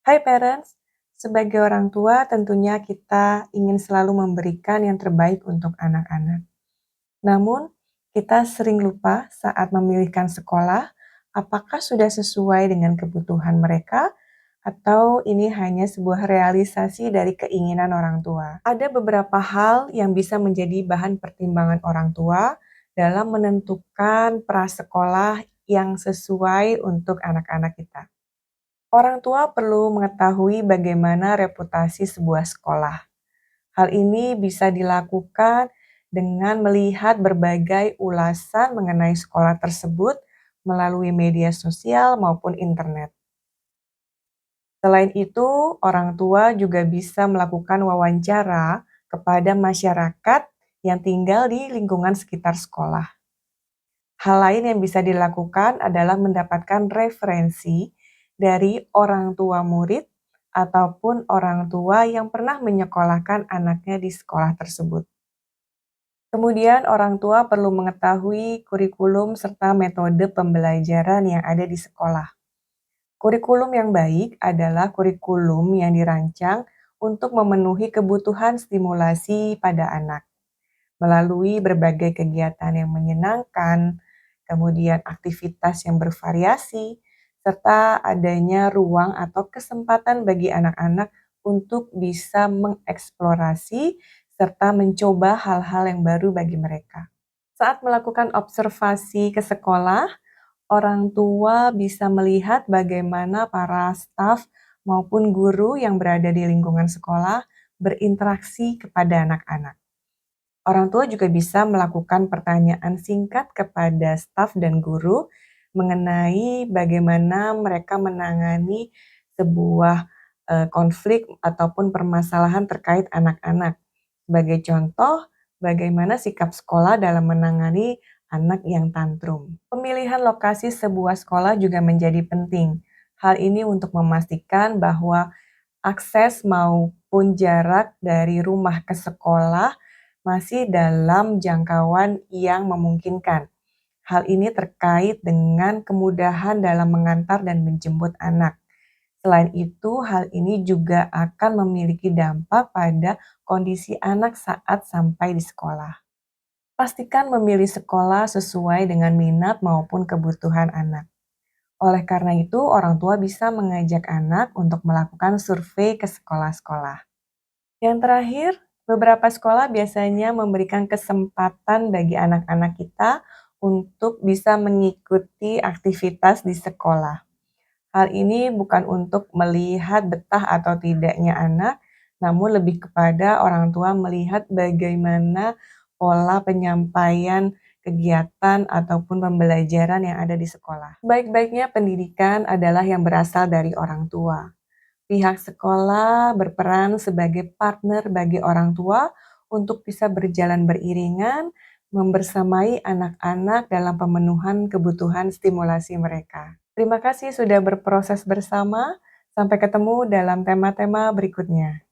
Hai parents, sebagai orang tua tentunya kita ingin selalu memberikan yang terbaik untuk anak-anak. Namun, kita sering lupa saat memilihkan sekolah, apakah sudah sesuai dengan kebutuhan mereka atau ini hanya sebuah realisasi dari keinginan orang tua. Ada beberapa hal yang bisa menjadi bahan pertimbangan orang tua dalam menentukan prasekolah yang sesuai untuk anak-anak kita. Orang tua perlu mengetahui bagaimana reputasi sebuah sekolah. Hal ini bisa dilakukan dengan melihat berbagai ulasan mengenai sekolah tersebut melalui media sosial maupun internet. Selain itu, orang tua juga bisa melakukan wawancara kepada masyarakat yang tinggal di lingkungan sekitar sekolah. Hal lain yang bisa dilakukan adalah mendapatkan referensi dari orang tua murid ataupun orang tua yang pernah menyekolahkan anaknya di sekolah tersebut. Kemudian orang tua perlu mengetahui kurikulum serta metode pembelajaran yang ada di sekolah. Kurikulum yang baik adalah kurikulum yang dirancang untuk memenuhi kebutuhan stimulasi pada anak melalui berbagai kegiatan yang menyenangkan, kemudian aktivitas yang bervariasi, serta adanya ruang atau kesempatan bagi anak-anak untuk bisa mengeksplorasi serta mencoba hal-hal yang baru bagi mereka. Saat melakukan observasi ke sekolah, orang tua bisa melihat bagaimana para staf maupun guru yang berada di lingkungan sekolah berinteraksi kepada anak-anak. Orang tua juga bisa melakukan pertanyaan singkat kepada staf dan guru mengenai bagaimana mereka menangani sebuah konflik ataupun permasalahan terkait anak-anak. Sebagai contoh, bagaimana sikap sekolah dalam menangani anak yang tantrum. Pemilihan lokasi sebuah sekolah juga menjadi penting. Hal ini untuk memastikan bahwa akses maupun jarak dari rumah ke sekolah masih dalam jangkauan yang memungkinkan. Hal ini terkait dengan kemudahan dalam mengantar dan menjemput anak. Selain itu, hal ini juga akan memiliki dampak pada kondisi anak saat sampai di sekolah. Pastikan memilih sekolah sesuai dengan minat maupun kebutuhan anak. Oleh karena itu, orang tua bisa mengajak anak untuk melakukan survei ke sekolah-sekolah. Yang terakhir, beberapa sekolah biasanya memberikan kesempatan bagi anak-anak kita untuk bisa mengikuti aktivitas di sekolah. Hal ini bukan untuk melihat betah atau tidaknya anak, namun lebih kepada orang tua melihat bagaimana pola penyampaian kegiatan ataupun pembelajaran yang ada di sekolah. Baik-baiknya pendidikan adalah yang berasal dari orang tua. Pihak sekolah berperan sebagai partner bagi orang tua untuk bisa berjalan beriringan, membersamai anak-anak dalam pemenuhan kebutuhan stimulasi mereka. Terima kasih sudah berproses bersama. Sampai ketemu dalam tema-tema berikutnya.